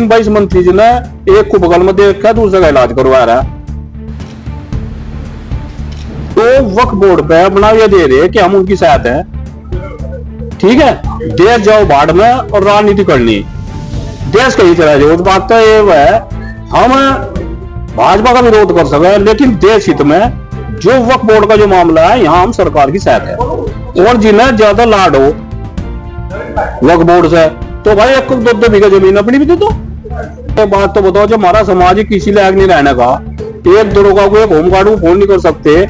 22 मंत्री जी ने एक को बगल में देख कर दूसरे का इलाज करवा रहा है। तो वक्फ बोर्ड पे अपना ये दे रहे कि हम उनकी साथ हैं, ठीक है, देश जाओ बाढ़ में और राजनीति करनी देश कहीं चला जाए। उस बात तो ये है, हम भाजपा का विरोध कर सके लेकिन देश हित में जो वक्फ बोर्ड का जो मामला है यहाँ हम सरकार की साथ है। और जिन्हें ज्यादा लाड हो वक्फ बोर्ड से तो भाई 1-2 बीघा जमीन अपनी भी दे दो। तो बात तो बताओ, जब हमारा समाज ही किसी लायक नहीं रहने का, एक दरोगा को एक होमगार्ड को फोन नहीं कर सकते,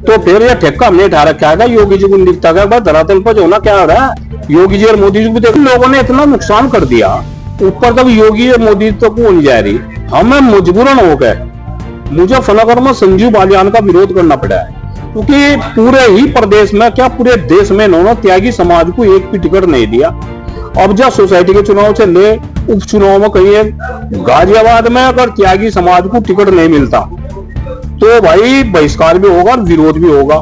तो फिर ये ठेका हमने उठा रखा है योगी जी को लिखता है बस धरातल पर जो ना क्या हो रहा है। योगी जी और मोदी जी को देखो, लोगों ने इतना नुकसान कर दिया, ऊपर तक योगी और मोदी तक वो नहीं जा रही। हमें मजबूरन हो गए मुजफ्फरनगर में संजीव बालियान का विरोध करना पड़ा है, क्योंकि पूरे ही प्रदेश में क्या पूरे देश में इन्होंने त्यागी समाज को एक भी टिकट नहीं दिया। अब जब सोसाइटी के चुनाव से ले उपचुनाव में कहीं गाजियाबाद में अगर त्यागी समाज को टिकट नहीं मिलता तो भाई बहिष्कार भी होगा और विरोध भी होगा।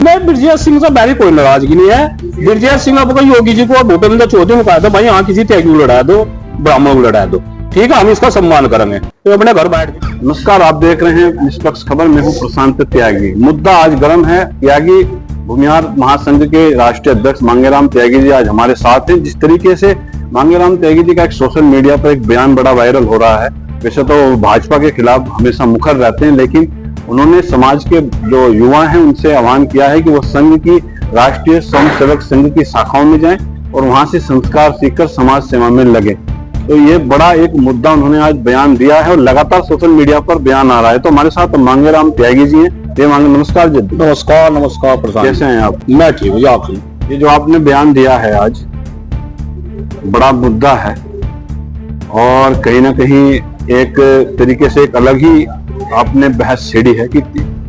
मैं ब्रजेश सिंह से मेरी कोई नाराजगी नहीं है। ब्रजेश सिंह अब योगी जी को भूपेंद्र चौधरी में कहा था भाई यहाँ किसी त्यागी को लड़ा दो, ब्राह्मण को लड़ा दो, ठीक है, हम इसका सम्मान करेंगे, तो अपने घर बैठ गए। नमस्कार, आप देख रहे हैं निष्पक्ष खबर। मैं हूं प्रशांत त्यागी। मुद्दा आज गर्म है। त्यागी भूमिहार महासंघ के राष्ट्रीय अध्यक्ष मांगेराम त्यागी जी आज हमारे साथ हैं। जिस तरीके से मांगेराम त्यागी जी का एक सोशल मीडिया पर एक बयान बड़ा वायरल हो रहा है, वैसे तो भाजपा के खिलाफ हमेशा मुखर रहते हैं, लेकिन उन्होंने समाज के जो युवा हैं उनसे आह्वान किया है कि वो संघ की राष्ट्रीय स्वयंसेवक संघ की शाखाओं में जाएं और वहां से संस्कार सीखकर समाज सेवा में लगे। तो ये बड़ा एक मुद्दा उन्होंने आज बयान दिया है और लगातार सोशल मीडिया पर बयान आ रहा है। तो हमारे साथ मांगेराम त्यागी जी हैं। नमस्कार जी। नमस्कार। नमस्कार प्रशांत, कैसे हैं आप? मैं ठीक हूँ, आप? ये जो आपने बयान दिया है आज बड़ा मुद्दा है और कहीं ना कहीं एक तरीके से एक अलग ही आपने बहस छेड़ी है कि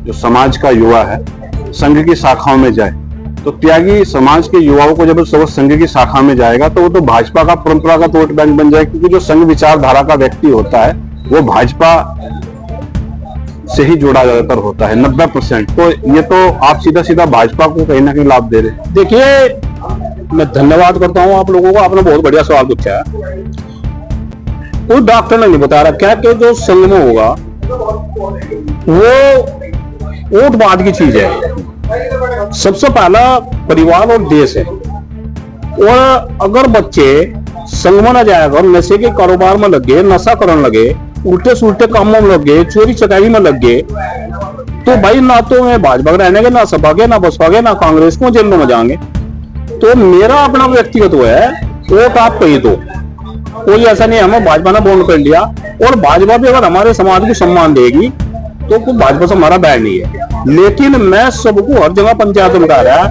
जो समाज का युवा है संघ की शाखाओं में जाए। तो त्यागी समाज के युवाओं को जब संघ की शाखा में जाएगा तो वो तो भाजपा का परंपरागत वोट बैंक बन जाएगा, क्योंकि जो संघ विचारधारा का व्यक्ति होता है वो भाजपा से ही जुड़ा ज्यादातर होता है 90%। तो ये तो आप सीधा सीधा भाजपा को कहीं ना कहीं लाभ दे रहे हैं। देखिए, मैं धन्यवाद करता हूँ आप लोगों को, आपने बहुत बढ़िया सवाल पूछा है। कोई डॉक्टर ने नहीं बता रखा कि जो संघ में होगा वो वोटवाद की चीज है। सबसे पहला परिवार और देश है। और अगर बच्चे संघ में न जाएगा और नशे के कारोबार में लगे, नशा करने लगे, उल्टे सुल्टे कामों में लगे, चोरी चकारी में लग गए, तो भाई ना तो मैं भाजपा रहने के, ना सपा के, ना बसपा के, ना कांग्रेस को जेलों में जाएंगे। तो मेरा अपना व्यक्तिगत वो है, वोट आप कही दो, कोई ऐसा नहीं हमें भाजपा ने बॉन्ड कर लिया। और भाजपा भी अगर हमारे समाज को सम्मान देगी तो कोई भाजपा से हमारा बैर नहीं है। लेकिन मैं सबको हर जगह पंचायत में बता रहा है,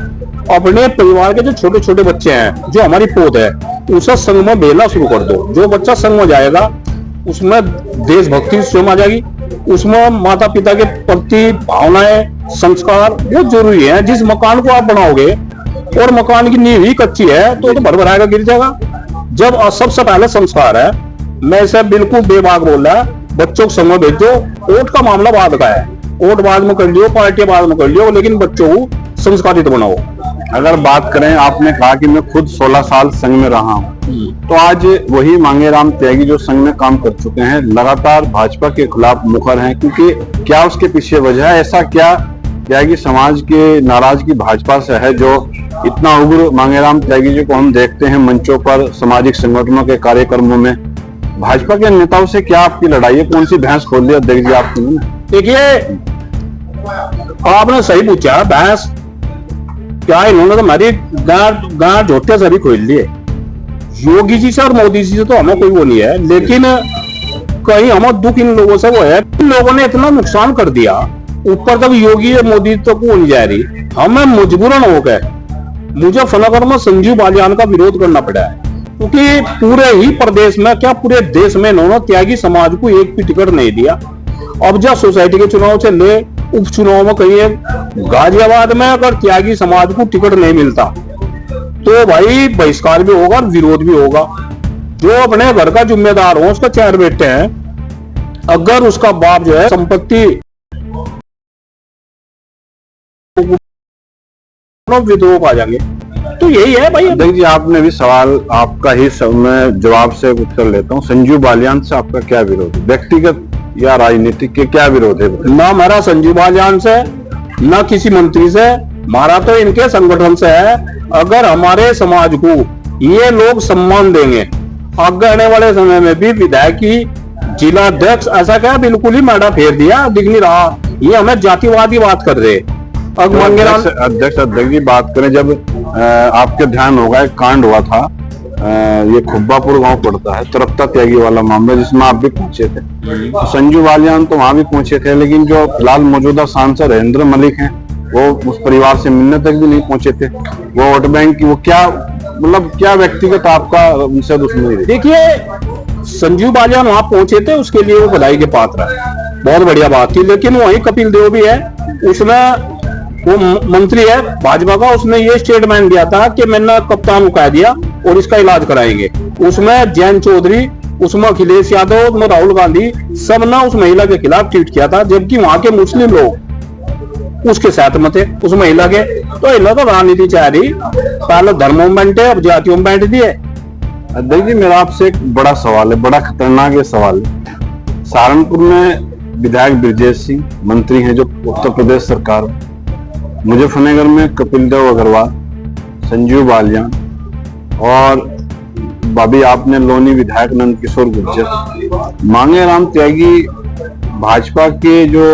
अपने परिवार के जो छोटे छोटे बच्चे हैं, जो हमारी पोत है, उसे संघ में भेजना शुरू कर दो। जो बच्चा संघ में जाएगा उसमें देशभक्ति स्वयं आ जाएगी, उसमें माता पिता के प्रति भावनाएं, संस्कार बहुत जरूरी है। जिस मकान को आप बनाओगे और मकान की नींव ही कच्ची है तो भर भराएगा, गिर जाएगा। जब सबसे पहले संस्कार है, मैं इसे बिल्कुल बेबाक बोल रहा है, बच्चों को संग भेजो। वोट का मामला बाद का है, वोट बाद में कर लियो, पार्टी बाद में कर लियो, लेकिन बच्चों को संस्कारित बनाओ। अगर बात करें, आपने कहा कि मैं खुद 16 साल संघ में रहा हूं, तो आज वही मांगेराम त्यागी जो संघ में काम कर चुके हैं लगातार भाजपा के खिलाफ मुखर हैं, क्योंकि क्या उसके पीछे वजह है? ऐसा क्या त्यागी समाज के नाराजगी भाजपा से है जो इतना उग्र मांगेराम त्यागी जी को हम देखते हैं मंचों पर, सामाजिक संगठनों के कार्यक्रमों में? भाजपा के नेताओं से क्या आपकी लड़ाई है? कौन सी भैंस खोल दी अध्यक्ष जी आपने? देखिए, आपने सही पूछा, भैंस क्या इन्होंने तो हमारी गांव झोटे से भी खोल लिए। योगी जी से और मोदी जी से तो हमें कोई वो नहीं है, लेकिन कहीं हमें दुख इन लोगों से वो है, इन लोगों ने इतना नुकसान कर दिया, ऊपर तक योगी और मोदी तक वो नहीं जा रही। हमें मजबूरन हो गए मुजफ्फरनगर में संजीव बालियान का विरोध करना पड़ा है, क्योंकि पूरे ही प्रदेश में क्या पूरे देश में इन्होंने त्यागी समाज को एक भी टिकट नहीं दिया। अब जब सोसाइटी के चुनाव से ले उपचुनाव में कहीं गाजियाबाद में अगर त्यागी समाज को टिकट नहीं मिलता तो भाई बहिष्कार भी होगा और विरोध भी होगा। जो अपने घर का जिम्मेदार हो, उसका 4 बेटे हैं, अगर उसका बाप जो है संपत्ति विद्रोह आ जाएंगे तो यही है भाई। अध्यक्ष जी, आपने भी सवाल आपका ही मैं जवाब से उत्तर लेता हूँ। संजीव बालियान से आपका क्या विरोध है, व्यक्तिगत या राजनीतिक के क्या विरोध है? ना हमारा संजीव बालियान से, ना किसी मंत्री से, हमारा तो इनके संगठन से है। अगर हमारे समाज को ये लोग सम्मान देंगे, आगे आने वाले समय में भी विधायक की जिला अध्यक्ष ऐसा क्या बिल्कुल ही मैडा फेर दिया, दिख नहीं रहा। ये हमें जातिवादी बात कर रहे। अब मांगेराम अध्यक्ष जी बात करें, जब आपके ध्यान होगा एक कांड हुआ था, ये खुब्बापुर गांव पड़ता है, तरक्ता त्यागी वाला मामला, जिसमें आप भी पहुंचे थे। तो संजू बालियान तो वहां भी पहुंचे थे, लेकिन जो फिलहाल मौजूदा सांसद हरेंद्र मलिक हैं, वो उस परिवार से मिलने तक भी नहीं पहुंचे थे। वो वोट बैंक की वो क्या मतलब क्या व्यक्तिगत आपका उनसे दुश्मनी रही? देखिए, संजीव बालियान वहां पहुंचे थे, उसके लिए वो बधाई के पात्र है, बहुत बढ़िया बात थी। लेकिन वही कपिल देव भी है, उसमें वो मंत्री है भाजपा का, उसने ये स्टेटमेंट दिया था कि मैंने कप्तान को कह दिया और इसका इलाज कराएंगे। उसमें जैन चौधरी, उसमें अखिलेश यादव, उसमें राहुल गांधी, सब ने उस महिला के खिलाफ ट्वीट किया था, जबकि वहां के मुस्लिम लोग उसके साथ में थे, उस महिला के। तो इन्होंने तो राजनीति चाह रही, पहले धर्मों में बांटे, अब जातियों में बांट दिए। अध्यक्ष जी, मेरा आपसे एक बड़ा सवाल है, बड़ा खतरनाक ये सवाल है। सहारनपुर में विधायक ब्रजेश सिंह मंत्री हैं जो उत्तर प्रदेश सरकार में, मुजफ्फरनगर में कपिल देव अग्रवाल, संजीव बालियान और भाभी आपने लोनी विधायक नंद किशोर गुर्जर, मांगेराम त्यागी भाजपा के जो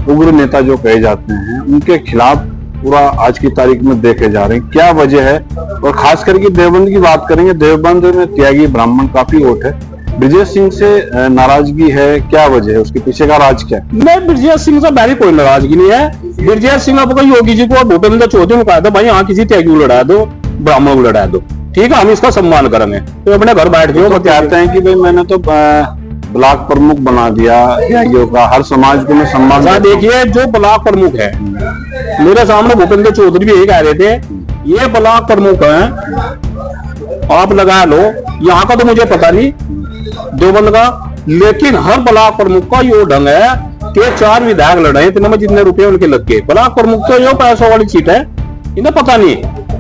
उग्र नेता जो कहे जाते हैं, उनके खिलाफ पूरा आज की तारीख में देखे जा रहे हैं। क्या वजह है? और खास करके देवबंद की बात करेंगे, देवबंद में त्यागी ब्राह्मण काफी वोट है, ब्रजेश सिंह से नाराजगी है, क्या वजह है? उसके पीछे का राज क्या है? मैं ब्रजेश सिंह से मेरी कोई नाराजगी नहीं है। ब्रजेश सिंह आपको योगी जी को भूपेंद्र चौधरी को कहा था, भाई यहाँ किसी त्यागी को लड़ा दो, ब्राह्मण को लड़ा दो, ठीक है, हम इसका सम्मान करेंगे। तो अपने घर बैठ गए, तो कहते हैं कि भाई मैंने तो ब्लॉक प्रमुख बना दिया त्यागियों का, हर समाज को मैं सम्मान। देखिए, जो ब्लॉक प्रमुख है, मेरे सामने भूपेंद्र चौधरी भी यही कह रहे थे, ये ब्लॉक प्रमुख है, आप लगा लो। यहाँ का तो मुझे पता नहीं देवबंद का, लेकिन हर ब्लॉक प्रमुख का यो ढंग है कि 4 विधायक लड़े, इतने में जितने रुपए उनके लग गए। ब्लॉक प्रमुख तो यो पैसों वाली सीट है, इन्हें पता नहीं।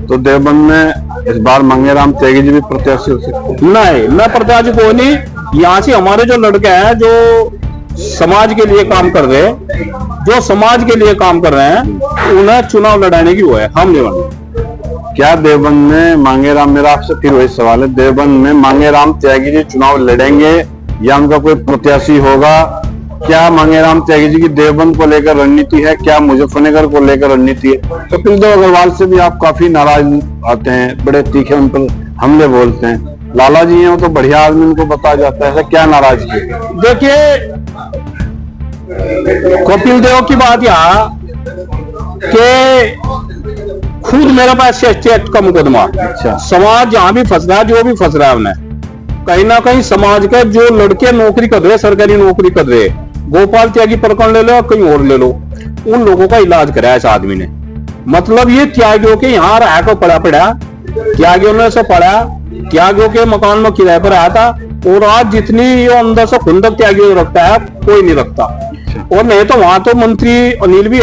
तो देवबंद में इस बार मांगेराम त्यागी जी भी प्रत्याशी हो सकते हैं? नहीं, मैं प्रत्याशी कोई नहीं। यहाँ से हमारे जो लड़के हैं जो समाज के लिए काम कर रहे हैं, जो समाज के लिए काम कर रहे हैं, उन्हें चुनाव लड़ाने की वो है, हम नहीं लड़ने। क्या देवबंद में मांगेराम, मेरा आपसे फिर वही सवाल है, देवबंद में मांगेराम त्यागी जी चुनाव लड़ेंगे या उनका कोई प्रत्याशी होगा? क्या मांगेराम त्यागी जी की देवबंद को लेकर रणनीति है? क्या मुजफ्फरनगर को लेकर रणनीति है? कपिल देव अग्रवाल से भी आप काफी नाराज आते हैं, बड़े तीखे उन पर हमले बोलते हैं। लाला जी हैं, वो तो बढ़िया आदमी, उनको बताया जाता है, ऐसा क्या नाराजगी? देखिए, कपिल देव की बात यहाँ कि खुद मेरे पास स्टेट का मुकदमा, अच्छा, समाज जहां भी फंस रहा है, जो भी फंस रहा है, उन्हें कहीं ना कहीं समाज के जो लड़के नौकरी कर रहे, सरकारी नौकरी कर रहे, गोपाल त्यागी प्रकरण ले लो या कहीं और ले लो, उन लोगों का इलाज कराया इस आदमी ने। मतलब ये त्यागियों के यहाँ रहा को पड़ा, त्यागियों ने से पड़ा, त्यागियों के मकान में किराए पर आया था, और आज जितनी ये अंदर से खुंदक त्यागियों रखता है, कोई नहीं रखता। और नहीं तो वहां तो मंत्री अनिल भी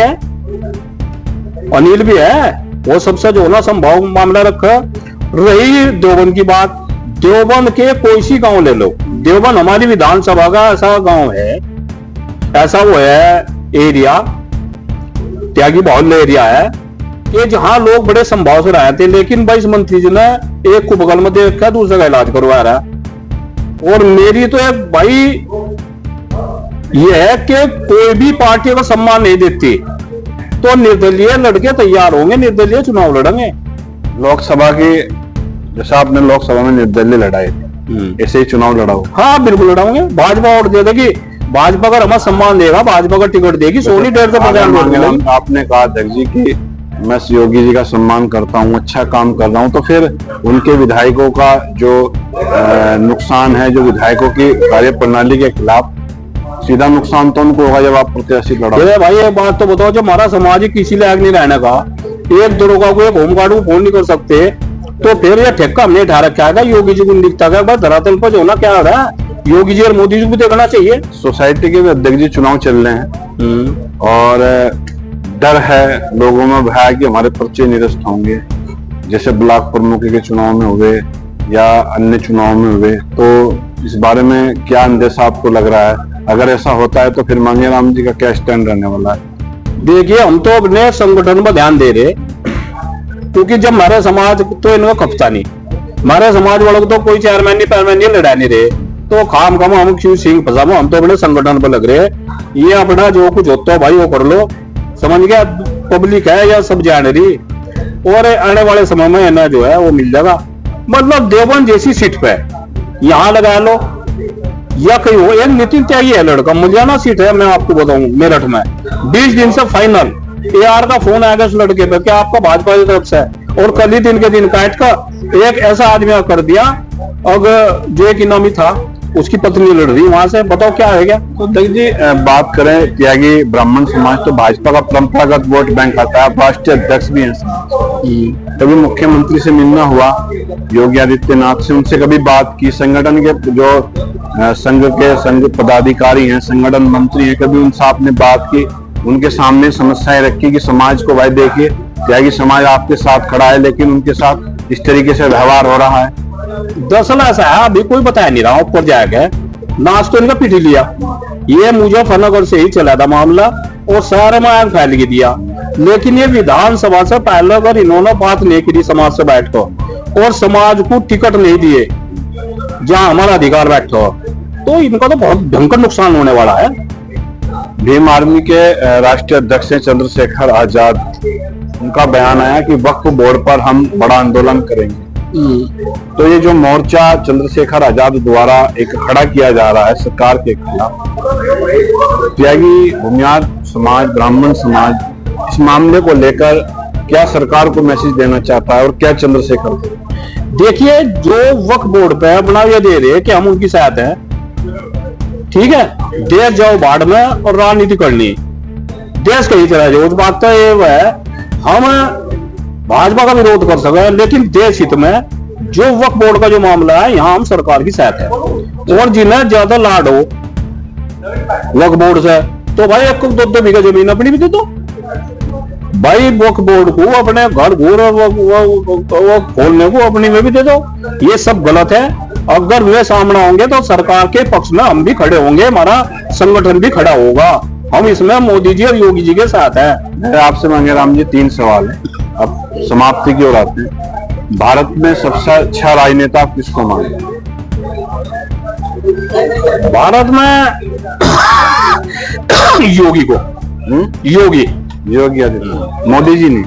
है, वो सबसे जो ना संभव मामला रखा। रही देवबंद की बात, देवबंद के कोई सी गांव ले लो, देवबंद हमारी विधानसभा का ऐसा गांव है, ऐसा वो है एरिया, त्यागी बाहुल्य एरिया है कि जहां लोग बड़े संभाव से रहे थे, लेकिन 22 मंत्री जी ने एक को बगल में देख कर दूसरे का इलाज करवा रहा है। और मेरी तो एक भाई ये है कि कोई भी पार्टी को सम्मान नहीं देती, तो निर्दलीय लड़के तैयार होंगे, निर्दलीय चुनाव लड़ेंगे। लोकसभा की, जैसा आपने लोकसभा में निर्दलीय लड़ाए थे, ऐसे ही चुनाव लड़ाओ? हाँ, बिल्कुल लड़ाओगे। भाजपा वोट दे देगी, भाजपा अगर हमें सम्मान देगा, भाजपा का टिकट देगी, 150 आपने कहा अध्यक्ष जी की मैं योगी जी का सम्मान करता हूँ, अच्छा काम कर रहा हूँ, तो फिर उनके विधायकों का जो नुकसान है, जो विधायकों की कार्य प्रणाली के खिलाफ, सीधा नुकसान तो उनको होगा जब आप प्रत्याशी लड़ोगे। भाई एक बात तो बताओ, जब हमारा समाज ही किसी लायक नहीं रहने का, एक दरोगा को, एक होमगार्ड को फोन नहीं कर सकते, तो फिर ये ठेका हमने उठा रखा है योगी जी को दिखता है। बस धरातल पर जो ना क्या हो रहा है, योगी जी और मोदी जी को देखना चाहिए। सोसाइटी के भी अध्यक्ष जी चुनाव चल रहे हैं और डर है लोगों में, भय कि हमारे पर्चे निरस्त होंगे, जैसे ब्लॉक प्रमुख के चुनाव में हुए या अन्य चुनाव में हुए, तो इस बारे में क्या अंदेशा आपको लग रहा है? अगर ऐसा होता है तो फिर मांगेराम जी का क्या स्टैंड रहने वाला है? देखिए, हम तो अपने संगठन पर ध्यान दे रहे, क्योंकि जब हमारे समाज तो इनका खपता नहीं, हमारे समाज वालों को तो कोई चेयरमैन नहीं लड़ा नहीं रहे, तो खाम खाम हम क्यों सिंह फसामो, हम तो अपने संगठन पर लग रहे। ये अपना जो कुछ होता है भाई वो कर लो, समझ गया? पब्लिक है या सब जान रही, और आने वाले समय में ना जो है वो मिल जाएगा। मतलब देवबंद जैसी सीट पे यहाँ लगा लो या कहीं हो, एक नितिन त्यागी है लड़का, मुलियाना सीट है, मैं आपको बताऊं मेरठ में 20 दिन से फाइनल AR का फोन आएगा उस लड़के पे, क्या आपका भाजपा की तरफ से है, और कल ही दिन के दिन काट का एक ऐसा आदमी कर दिया। अगर जो एक इनामी था उसकी पत्नी लड़ रही वहां से, बताओ क्या है क्या? तो देखिए जी, बात करें त्यागी ब्राह्मण समाज, तो भाजपा का परंपरागत वोट बैंक आता है, आप राष्ट्रीय अध्यक्ष भी हैं समाज। कभी मुख्यमंत्री से मिलना हुआ, योगी आदित्यनाथ से, उनसे कभी बात की? संगठन के जो संघ पदाधिकारी हैं, संगठन मंत्री हैं, कभी उनसे आपने बात की, उनके सामने समस्याएं रखी कि समाज को भाई देखिए त्यागी समाज आपके साथ खड़ा है, लेकिन उनके साथ इस तरीके से व्यवहार हो रहा है? दरअसल ऐसा है, अभी कोई बताया नहीं रहा, ऊपर जाएगा नाच तो इनका पीट लिया। ये मुजफ्फरनगर से ही चला था मामला और शहर में आग फैल के दिया, लेकिन ये विधानसभा से पहले अगर इन्होंने बात नहीं की समाज से बैठकर और समाज को टिकट नहीं दिए जहां हमारा अधिकार बैठा हो, तो इनका तो बहुत भयंकर नुकसान होने वाला है। भीम आर्मी के राष्ट्रीय अध्यक्ष हैं चंद्रशेखर आजाद, उनका बयान आया कि वक्फ बोर्ड पर हम बड़ा आंदोलन करेंगे। तो ये जो मोर्चा चंद्रशेखर आजाद द्वारा एक खड़ा किया जा रहा है सरकार के खिलाफ, त्यागी भूमियार समाज, ब्राह्मण समाज इस मामले को लेकर क्या सरकार को मैसेज देना चाहता है और क्या चंद्रशेखर? देखिए, जो वक्फ बोर्ड पे अपना ये दे रहे कि हम उनकी साथ हैं, ठीक है, देश जाओ बाढ़ में और राजनीति करनी, देश कहीं चला जाओ, उस बात तो ये है हम भाजपा का विरोध कर सके, लेकिन देश हित में जो वक्फ बोर्ड का जो मामला है यहाँ हम सरकार की साथ है। और जिन्हें ज्यादा लाड हो वक्फ बोर्ड से, तो भाई 1-2 बीघा जमीन अपनी भी दे दो भाई, वक्फ बोर्ड को अपने घर घूर वो खोलने को अपनी में भी दे दो। ये सब गलत है। अगर वे सामने होंगे तो सरकार के पक्ष में हम भी खड़े होंगे, हमारा संगठन भी खड़ा होगा, हम इसमें मोदी जी और योगी जी के साथ हैं। मेरे आपसे मांगेराम जी 3 सवाल है, अब समाप्ति की ओर आते हैं। भारत में सबसे अच्छा राजनेता आप किसको मानते हैं? भारत में योगी को। योगी आदित्यनाथ, मोदी जी नहीं?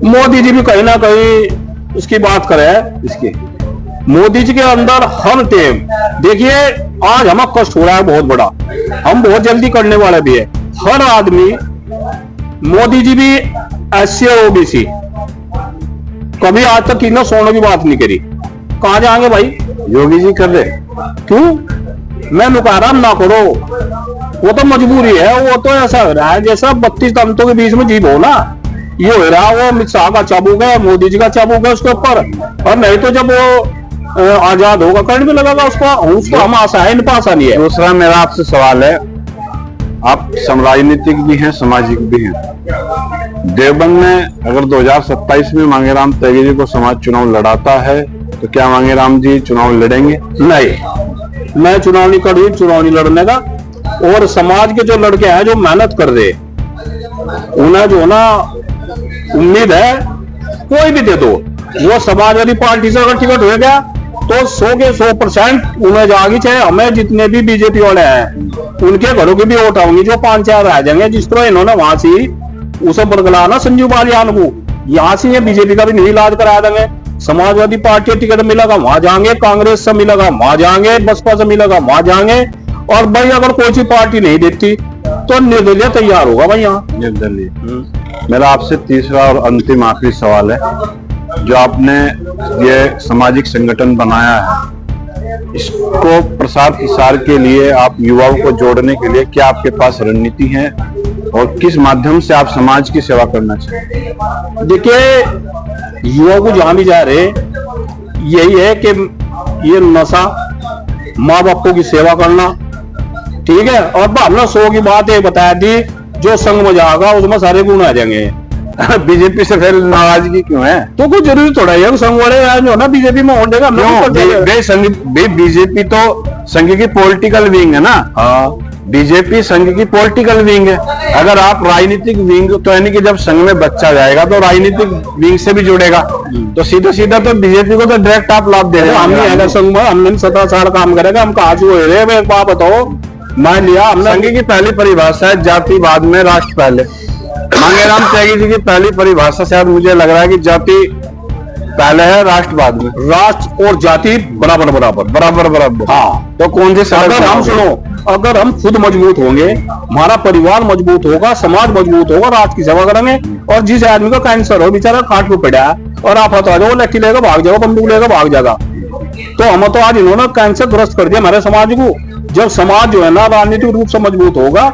मोदी जी भी कहीं ना कहीं उसकी बात करे, इसकी मोदी जी के अंदर हर टाइम देखिए, आज हमें कष्ट हो रहा है बहुत बड़ा, हम बहुत जल्दी करने वाले भी है। हर आदमी, मोदी जी भी SC और OBC, कभी आज तक किसी सोने की बात नहीं करी, कहां जाएंगे भाई? योगी जी कर रहे, क्यों? मैं मुकाराम ना करो, वो तो मजबूरी है, वो तो ऐसा हो रहा है जैसा 32 तमतों के बीच में जीव हो ना, ये हो रहा है। वो अमित शाह का चाबुक है, मोदी जी का चाबुक है उसके ऊपर, और नहीं तो जब वो आजाद होगा करंट भी लगेगा उसको हम आशा है, इन पर आशा नहीं है। दूसरा मेरा आपसे सवाल है, आप राजनीतिक भी हैं, सामाजिक भी हैं। देवबंद में अगर 2027 में मांगेराम त्यागी जी को समाज चुनाव लड़ाता है तो क्या मांगेराम जी चुनाव लड़ेंगे? नहीं, मैं चुनाव नहीं कर रही, चुनाव नहीं लड़ने का। और समाज के जो लड़के हैं जो मेहनत कर रहे, उन्हें जो ना उम्मीद है कोई भी दे दो, वो समाजवादी पार्टी से अगर टिकट हो गया तो 100 के 100% उन्हें जाएगी, चाहे हमें जितने भी बीजेपी वाले हैं उनके घरों की भी वोट आऊंगी, जो 5-4 रह जाएंगे। जिस तरह इन्होंने वहां से उसे बरगला ना संजीव बालियान को, यहाँ से ये बीजेपी का भी नहीं इलाज करा देंगे। समाजवादी पार्टी टिकट मिलेगा वहां जाएंगे, कांग्रेस से मिलेगा वहां जाएंगे, बसपा से मिलेगा वहां जाएंगे, और भाई अगर कोई सी पार्टी नहीं देती तो निर्दलीय तैयार होगा भाई यहाँ निर्दलीय। मेरा आपसे तीसरा और अंतिम आखिरी सवाल है, जो आपने ये सामाजिक संगठन बनाया है, इसको प्रसार प्रसार के लिए आप युवाओं को जोड़ने के लिए क्या आपके पास रणनीति है और किस माध्यम से आप समाज की सेवा करना चाहते हैं? देखिए, युवाओं को जहां भी जा रहे यही है कि ये नशा, माँ बापों की सेवा करना, ठीक है, और हमने 100 की बात ये बताया दी, जो संग में जाएगा उसमें सारे गुण आ जाएंगे। बीजेपी से फिर नाराजगी क्यों है? तो कुछ जरूरी थोड़ा है संघ वाले जो ना बीजेपी में होने का बीजेपी तो संघ की पॉलिटिकल विंग है ना। हाँ, बीजेपी संघ की पॉलिटिकल विंग है। अगर आप राजनीतिक विंग, तो यानी कि जब संघ में बच्चा जाएगा तो राजनीतिक विंग से भी जुड़ेगा, तो सीधा सीधा तो बीजेपी को तो डायरेक्ट आप लाभ दे रहे हैं। हम नहीं है संघ में, हमने 17 साल काम करेगा, हम कहा रहे। एक बात बताओ, मान लिया हमने संघ की पहली परिभाषा है जातिवाद में राष्ट्र पहले। मांगेराम त्यागी जी की पहली परिभाषा शायद मुझे लग रहा है कि जाति पहले है, राष्ट्रवाद में राष्ट्र और जाति बराबर बराबर बराबर बराबर। हाँ, तो कौन से अगर हम सुनो, अगर हम खुद मजबूत होंगे, हमारा परिवार मजबूत होगा, समाज मजबूत होगा, राष्ट्र की सेवा करेंगे। और जिस आदमी का कैंसर हो, बेचारा खाट पे पड़ा है और आप हटा जाओ, लट्ठी लेकर भाग जाओ, बंदूक लेकर भाग जाएगा। तो हम तो आज इन्होंने कैंसर ग्रस्त कर दिया हमारे समाज को। जब समाज जो है ना राजनीतिक रूप से मजबूत होगा,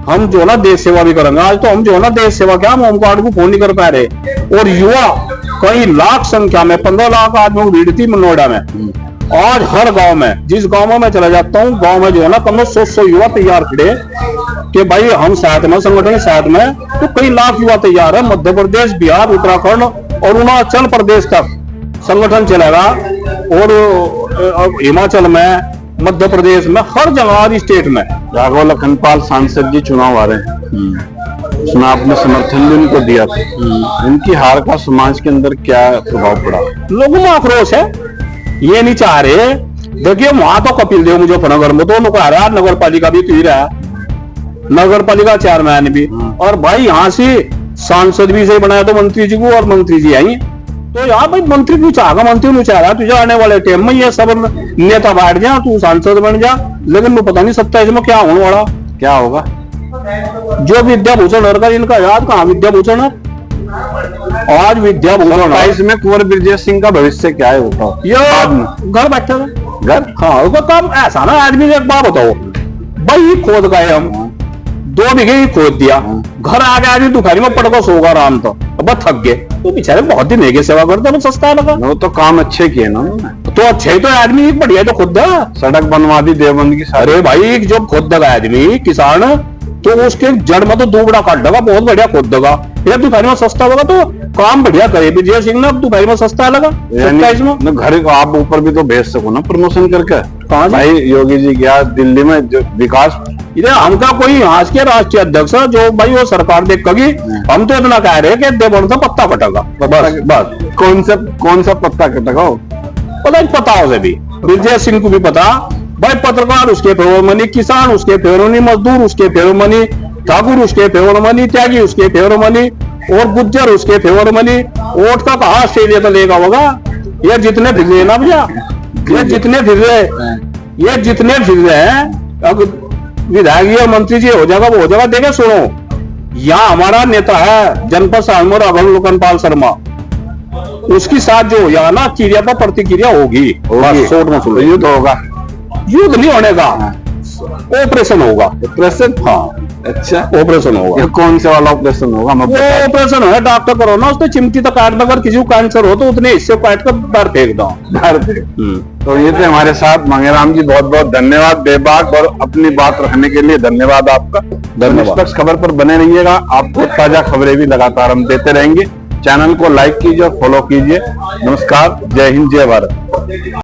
हम जो है ना देश सेवा भी करेंगे। आज तो हम जो है ना देश सेवा क्या, हम होमगार्ड को फोन नहीं कर पा रहे। और युवा कई लाख संख्या में, 15 लाख आदमियों की भीड़ थी नोएडा में। आज हर गांव में, जिस गांव में मैं चला जाता हूँ, गांव में जो है ना कम 100 युवा तैयार खड़े कि भाई हम साथ में, संगठन साथ में। तो कई लाख युवा तैयार है। मध्य प्रदेश, बिहार, उत्तराखंड और अरुणाचल प्रदेश तक संगठन चलेगा। और हिमाचल में, मध्य प्रदेश में, हर जगह, हर स्टेट में। राघव लखनपाल सांसद जी चुनाव आ रहे हैं, उसमें आपने समर्थन भी उनको दिया था। इनकी हार का समाज के अंदर क्या प्रभाव पड़ा? लोगों में आक्रोश है, ये नहीं चाह रहे। देखिए वहां तो कपिल देव मुजफ्फरनगर में तो उनको आ रहा है, नगर पालिका भी तू ही रहा, नगर पालिका चेयरमैन भी। और भाई यहाँ से सांसद भी से बनाया तो मंत्री जी को, और मंत्री जी आई। तो यहाँ भाई मंत्री क्यों चाहेगा, मंत्री क्यों चाह रहा है? तुझे आने वाले टाइम में ये सब नेता बैठ जा, तू सांसद बन जा। लेकिन मैं पता नहीं 27 में क्या होने वाला, क्या होगा। जो विद्याभूषण का इनका याद कहाँ, विद्याभूषण आज विद्याभूषण 27 में कुंवर ब्रजेश सिंह का भविष्य क्या है बताओ? ये घर बैठे घर, हाँ उसका काम ऐसा ना। आदमी एक बात बताओ, भाई खोद गए हम 2 बीघे ही खोद दिया, घर आ गया, आदमी दोपहर में पड़कर सोगा आराम। तो अब थक गए, तो बेचारे बहुत दिन है सेवा करते हैं, सस्ता लगा। वो तो काम अच्छे किए ना उन्होंने। तो अच्छे तो आदमी बढ़िया तो खुद सड़क बनवा दी देवबंद की। अरे भाई जो खुद दगा आदमी किसान, तो उसके जड़ में तो दुबड़ा काट देगा, बहुत बढ़िया खुद देगा। ये दोपहर में सस्ता होगा तो काम बढ़िया करे विजय सिंह ने। अब दोपहर में सस्ता लगा 27 में। घर को आप ऊपर भी तो भेज सको ना प्रमोशन करके। कहाँ भाई योगी जी गया दिल्ली में, जो विकास, इधर हमका कोई आज के राष्ट्रीय अध्यक्ष जो भाई वो सरकार देखेगी। हम तो इतना कह रहे कि देवबंद से पत्ता कटेगा, बस। कौन सा पत्ता कटेगा पता हो से भी, विजय सिंह को भी पता। भाई पत्रकार उसके फेवर मनी, किसान उसके फेवर मनी, मजदूर उसके फेवर मनी, ठाकुर उसके फेवर मनी, त्यागी उसके फेवर मनी, और गुज्जर उसके फेवर मनी। वोट का कहा ऑस्ट्रेलिया तो लेगा होगा। ये जितने फिर रहे ना भैया, ये जितने फिर रहे हैं, अब विधायक मंत्री जी हो जाएगा, वो हो जाएगा। देखे सुनो, यहाँ हमारा नेता है जनपद सालमोर राघव लखनपाल शर्मा, उसकी साथ जो यहाँ ना क्रिया पर प्रतिक्रिया होगी। शोट में सुनो, युद्ध होगा, युद्ध नहीं होने का, ऑपरेशन होगा। ऑपरेशन, हाँ अच्छा ऑपरेशन होगा। ये कौन से वाला ऑपरेशन होगा? वो ऑपरेशन है डॉक्टर करो ना, उसने चिमटी तक काट, अगर किसी को कैंसर हो तो उतने हिस्से काट कर बाहर फेंक दो। तो ये थे हमारे साथ मांगेराम जी, बहुत बहुत धन्यवाद। बेबाक और अपनी बात रखने के लिए धन्यवाद आपका। निष्पक्ष खबर पर बने रहिएगा, आपको ताजा खबरें भी लगातार हम देते रहेंगे। चैनल को लाइक कीजिए और फॉलो कीजिए। नमस्कार, जय हिंद, जय भारत।